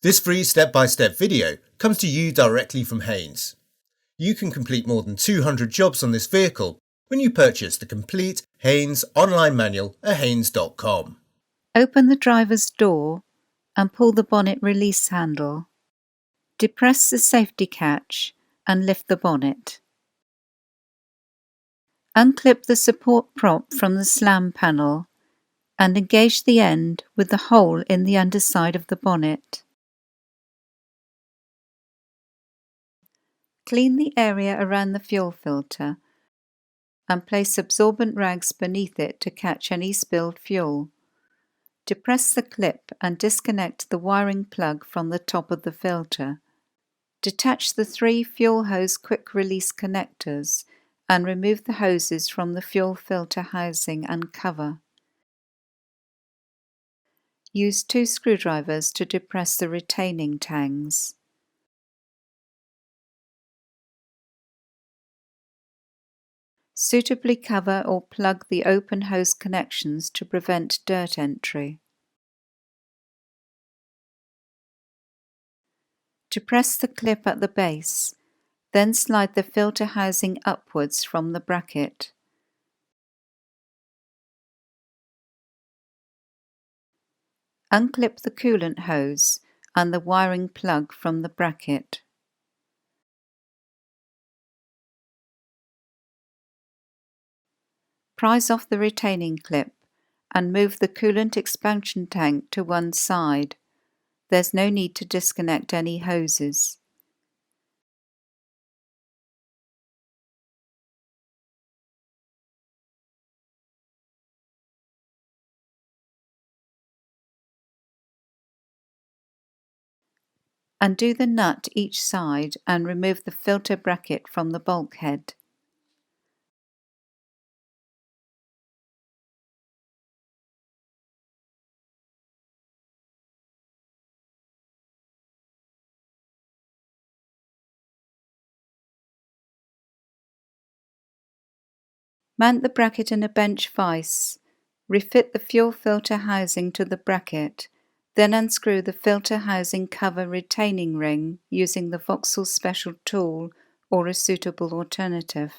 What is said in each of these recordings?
This free step-by-step video comes to you directly from Haynes. You can complete more than 200 jobs on this vehicle when you purchase the complete Haynes online manual at haynes.com. Open the driver's door and pull the bonnet release handle. Depress the safety catch and lift the bonnet. Unclip the support prop from the slam panel and engage the end with the hole in the underside of the bonnet. Clean the area around the fuel filter and place absorbent rags beneath it to catch any spilled fuel. Depress the clip and disconnect the wiring plug from the top of the filter. Detach the 3 fuel hose quick release connectors and remove the hoses from the fuel filter housing and cover. Use 2 screwdrivers to depress the retaining tangs. Suitably cover or plug the open hose connections to prevent dirt entry. Depress the clip at the base, then slide the filter housing upwards from the bracket. Unclip the coolant hose and the wiring plug from the bracket. Prise off the retaining clip and move the coolant expansion tank to one side. There's no need to disconnect any hoses. Undo the nut each side and remove the filter bracket from the bulkhead. Mount the bracket in a bench vise. Refit the fuel filter housing to the bracket, then unscrew the filter housing cover retaining ring using the Vauxhall special tool or a suitable alternative.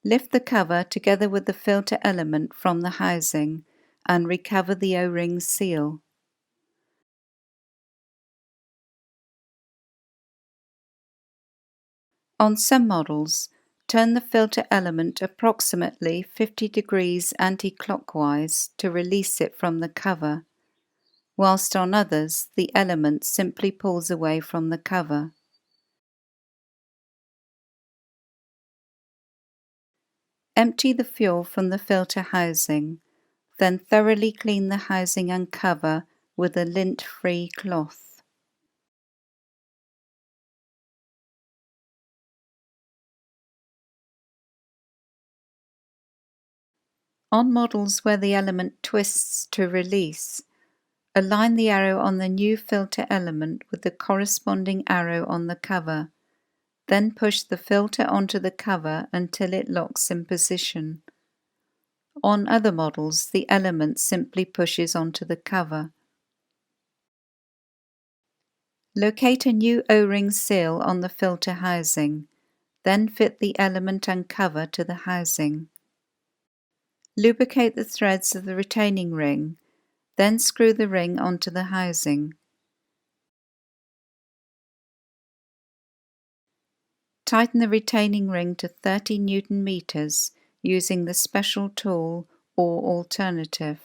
Lift the cover together with the filter element from the housing and recover the O-ring seal. On some models, turn the filter element approximately 50 degrees anti-clockwise to release it from the cover, whilst on others the element simply pulls away from the cover. Empty the fuel from the filter housing, then thoroughly clean the housing and cover with a lint-free cloth. On models where the element twists to release, align the arrow on the new filter element with the corresponding arrow on the cover. Then push the filter onto the cover until it locks in position. On other models, the element simply pushes onto the cover. Locate a new O-ring seal on the filter housing, then fit the element and cover to the housing. Lubricate the threads of the retaining ring, then screw the ring onto the housing. Tighten the retaining ring to 30 Newton meters using the special tool or alternative.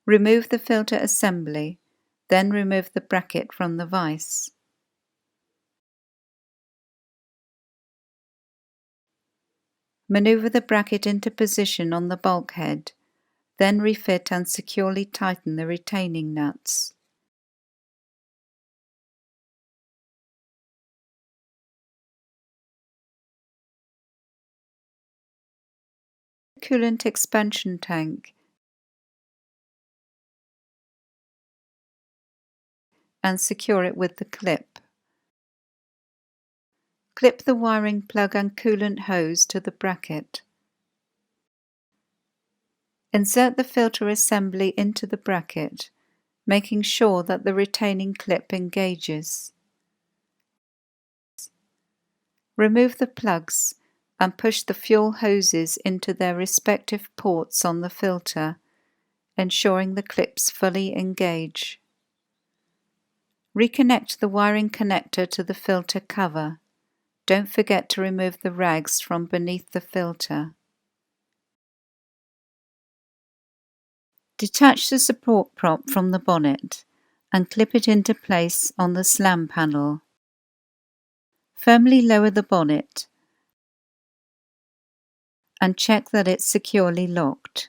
Remove the filter assembly, then remove the bracket from the vise. Maneuver the bracket into position on the bulkhead, then refit and securely tighten the retaining nuts. coolant expansion tank and secure it with the clip. Clip the wiring plug and coolant hose to the bracket. Insert the filter assembly into the bracket, making sure that the retaining clip engages. Remove the plugs and push the fuel hoses into their respective ports on the filter, ensuring the clips fully engage. Reconnect the wiring connector to the filter cover. Don't forget to remove the rags from beneath the filter. Detach the support prop from the bonnet and clip it into place on the slam panel. Firmly lower the bonnet and check that it's securely locked.